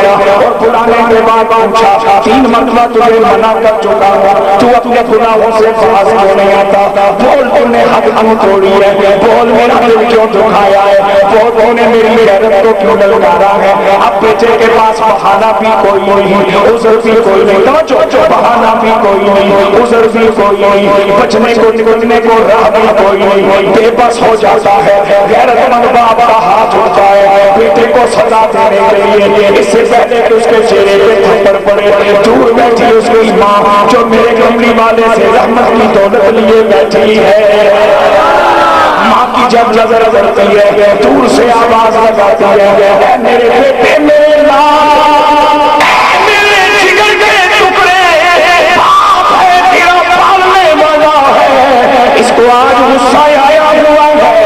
بلایا اور بلانے کے بعد پوچھا 3 مرتبہ تجھے منع کر چکا ہوں، تو اپنے گناہوں سے باز کیوں نہیں آتا؟ بول تو نے حد کیوں توڑی ہے؟ بول میرا دل کیوں دکھایا ہے؟ بول تو نے میری غیرت کو کیوں للکارا ہے؟ اب بیٹے کے پاس بہانہ بھی کوئی نہیں، عذر بھی کوئی نہیں، توجہ، بہانہ بھی کوئی نہیں، عذر بھی کوئی نہیں، بچنے کو نکلنے کو راہ بھی کوئی نہیں، بے بس ہو جاتا ہے۔ غیرت مند باپ کا ہاتھ اٹھتا ہے بیٹے کو سزا دینے کے لیے، اس سے پہلے کہ اس کے چہرے پہ تھپڑ پڑے، دور بیٹھی اس کی ماں جو میرے کملی والے سے رحمت کی دولت لیے بیٹھی ہے، ماں کی جب نظر پڑتی ہے دور سے آواز لگاتی ہے، اے میرے بیٹے میرے نام، اے میرے جگر کے ٹکڑے، باپ ہے تیرا پالنے والا ہے، اس کو آج غصہ آیا ہوا ہے،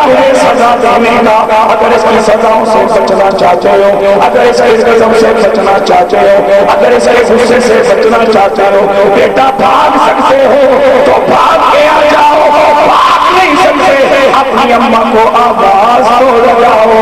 تمہیں سزا دینے کا۔ اگر اس کی سزاؤں سے بچنا چاہتے ہو، اگر اس کے قسم سے بچنا چاہتے ہو، اگر اس کے غصے سے بچنا چاہتے ہو، بیٹا بھاگ سکتے ہو تو بھاگ کے آ جاؤ، بھاگ نہیں سکتے اپنی اماں کو آواز تو لگاؤ۔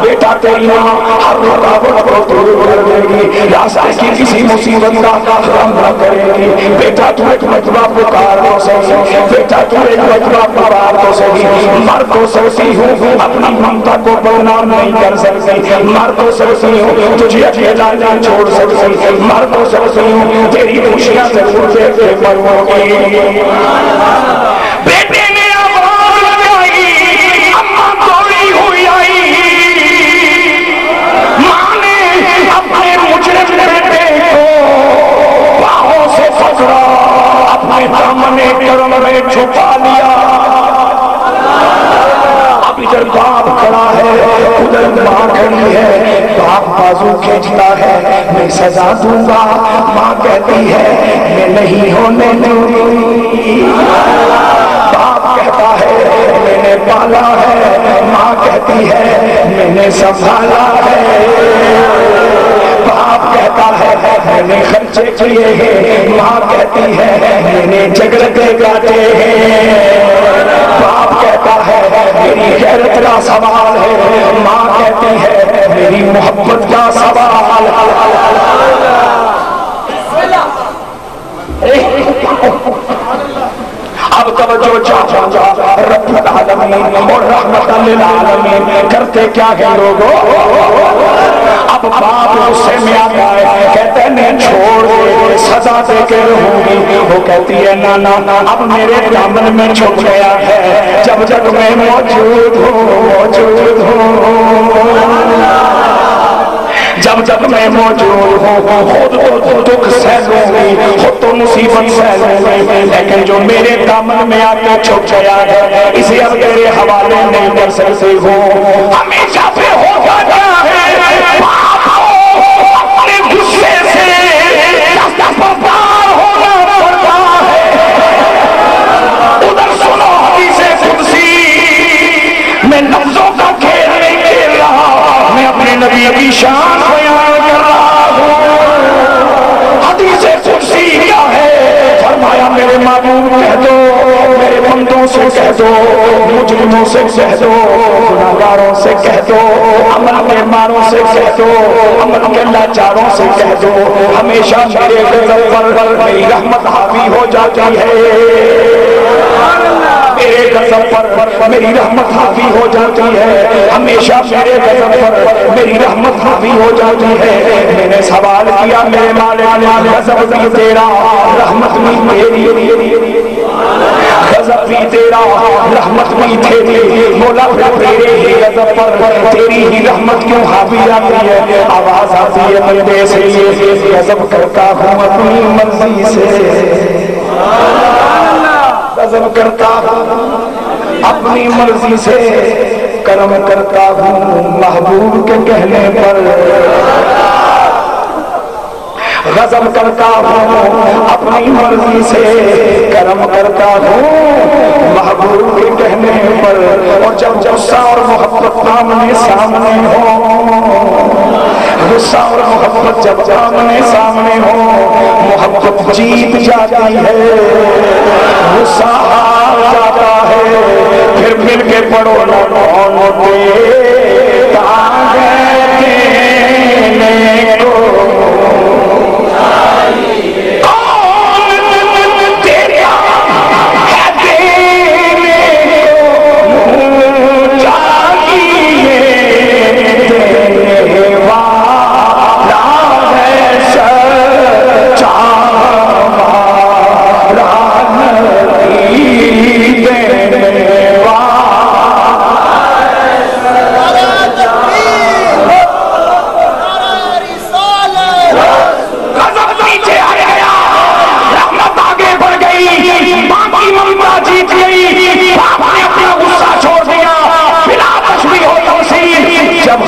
بیٹا تیری ماں ہر رکاوٹ کو دور کر دے گی، راستے کی کسی مصیبت کا غم نہ کرے گی۔ بیٹا تو ایک مرتبہ پکار تو صحیح، بیٹا تو ایک مرتبہ پکار تو صحیح، مر تو سکتی ہوں اپنی ممتا کو بدنام نہیں کر سکتی، مر تو سکتی ہوں تجھے اکیلا نہیں چھوڑ سکتی، مر تو سکتی ہوں تیری خوشیاں ضرور دیکھتے مروں گی۔ بیٹے نے آواز لگائی، اماں دوڑی ہوئی آئی، ماں نے اپنے مجرم بیٹے کو باہوں سے پکڑا، اپنے دامن کرم میں چھپا لیا۔ اب ادھر باپ کھڑا ہے، ادھر ماں کھڑی ہے، باپ بازو کھینچتا ہے میں سزا دوں گا، ماں کہتی ہے میں نہیں ہونے دوں گی۔ باپ کہتا ہے میں نے پالا ہے، ماں کہتی ہے میں نے سنبھالا ہے۔ باپ کہتا ہے میں نے خرچے کیے ہیں، ماں کہتی ہے میں نے جگرتے کاٹے ہیں۔ باپ کہتا ہے میری غیرت کا سوال ہے، ماں کہتی ہے میری محبت کا سوال۔ اب توجہ چاہتا رب العالمین اور رحمت للعالمین کرتے کیا ہے لوگوں؟ اب باپ غصے میں آتا ہے، کہتے ہیں میں چھوڑ دے سزا دے کے رہوں گی، وہ کہتی ہے نانا اب میرے دامن میں چھپ گیا ہے، جب تک میں موجود ہوں جب تک میں موجود ہوں خود تو دکھ سہ لوں گی، خود تو مصیبت سہ لوں گی، لیکن جو میرے دامن میں آ کے چھپ گیا ہے اسے اب تیرے حوالے نہیں کر سکتے ہو۔ ہمیشہ پہ ہوگا کیا ہے، باپ کو اپنے غصے سے دستبردار ہونا پڑتا ہے۔ ادھر سنو حدیث قدسی، میں لفظوں کا کھیل نہیں کھیل رہا، میں اپنے نبی کی شان بیان کر رہا ہوں۔ حدیث قدسی کیا ہے؟ فرمایا میرے معبود کہہ دو، میرے بندوں سے کہہ دو، مجرموں سے کہہ دو، گناہگاروں سے کہہ دو، عمل کے ماروں سے کہہ دو، عمل کے لاچاروں سے کہہ دو، ہمیشہ میرے غضب پر میری رحمت حاوی ہو جاتی ہے، میرے غضب پر میری رحمت حاوی ہو جاتی ہے، ہمیشہ میرے غضب پر میری رحمت حاوی ہو جاتی ہے۔ میں نے سوال کیا میرے مالک غضب بھی تیرا رحمت بھی تیری، غضب بھی تیرا رحمت بھی تیری، مولا پھر تیرے ہی غضب پر تیری ہی رحمت کیوں حاوی آتی ہے؟ آواز آتی ہے بندے سے غضب کرتا ہوں اپنی مرضی سے، غضب کرتا ہوں اپنی مرضی سے، کرم کرتا ہوں محبوب کے کہنے پر، غضب کرتا ہوں اپنی مرضی سے، کرم کرتا ہوں محبوب کے کہنے پر۔ اور جب غصہ اور محبت آمنے سامنے ہو، غصہ اور محبت جب آمنے سامنے ہو، محبت جیت جاتی ہے، غصہ ہار جاتا ہے، پھر مل کے پڑھو نہ کون ہوتے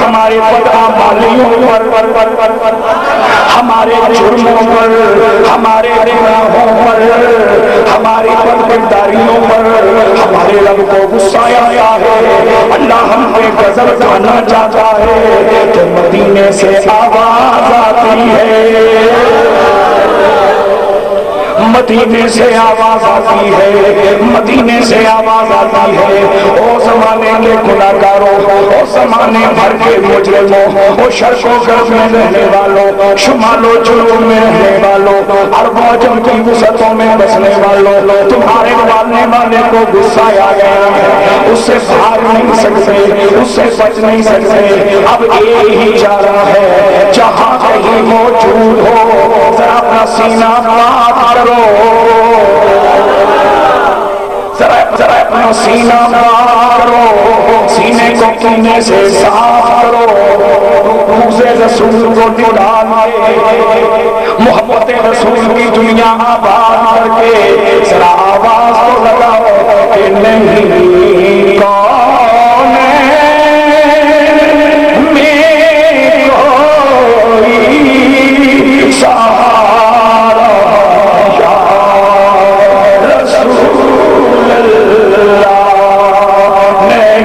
ہمارے بدعمالیوں پر، ہمارے جرموں پر، ہمارے گناہوں پر، ہماری بدکرداریوں پر ہمارے رب کو غصہ آیا ہے، اللہ ہم پہ غضب ڈھانا چاہتا ہے، تو مدینے سے آواز آتی ہے، مدینے سے آواز آتی ہے، مدینے سے آواز آتی ہے، او زمانے کے گناہگاروں، او زمانے بھر کے مجرموں، او شرق و غرب میں رہنے والوں، شمال و جنوب میں رہنے والوں، عرب و عجم کی وسعتوں میں بسنے والوں، تمہارے ماننے والے کو غصہ آ گیا ہے، اس سے بھاگ نہیں سکتے، اس سے بچ نہیں سکتے، اب ایک ہی چارہ ہے، جہاں کہیں موجود ہو ذرا اپنا سینہ پاک کرو، ذرا اپنا سینہ پاک کرو، سینے کو کینے سے صاف کرو، روز رسول کو نکال کے محبت رسول کی دنیا آباد کر کے ذرا آواز کو لگاؤ کہ نہیں کون میں کوئی سہارا یا رسول اللہ، نہیں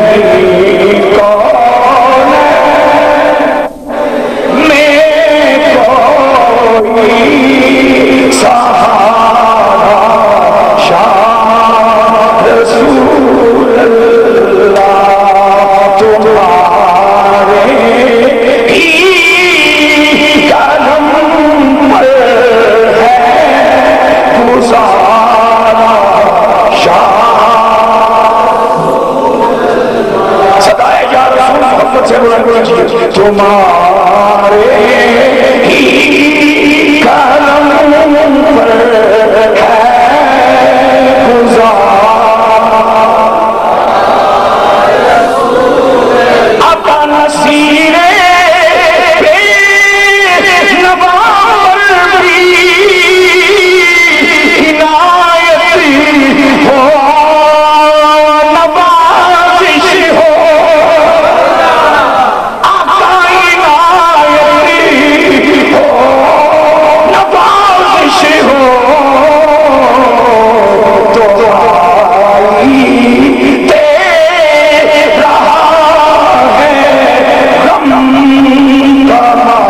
کون میں کوئی سہارا یا رسول اللہ، تمہارے ہی قدم پر ہے گزارا صدائے یا رسول محمد سے بلند کیجئے، تمہارے ہی قدم پر ہے گزارا، آقا نصیر پہ نوار بھی عنایت ہو، نوازش ہو، آقا عنایت ہو، نوازش ہو، تو آئی دے رہا ہے غم تمہارا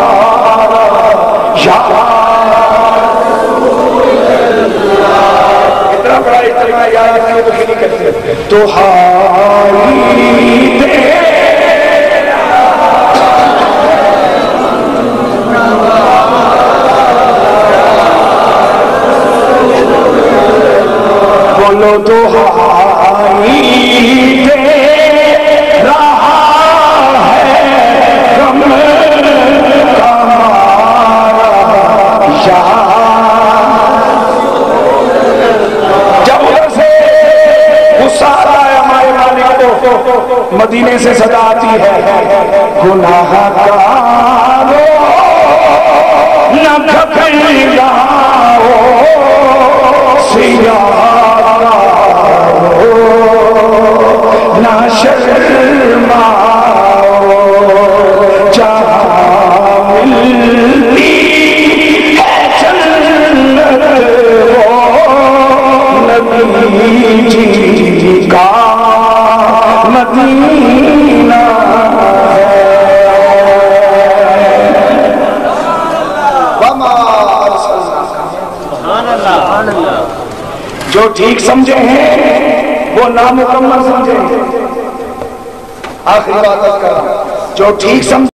یا اتنا بڑا اتنا یاد رکھنے تو کھلی کرتے تو ہاری دے بولو تو ہاری دے رہا ہے غم تمہارا یا، جب ادھر سے غصہ آتا ہے ہمارے مالک کو، مدینے سے صدا آتی ہے، گناہ گارو نہ گھبراؤ، سیاہ نہ شرماؤ، جہاں ملتی ہے جنت وہ نبی جی کا مدینہ ہے، جو ٹھیک سمجھے ہیں وہ نامکمل سمجھے ہیں، آخری بات کر رہا ہوں، جو ٹھیک سمجھے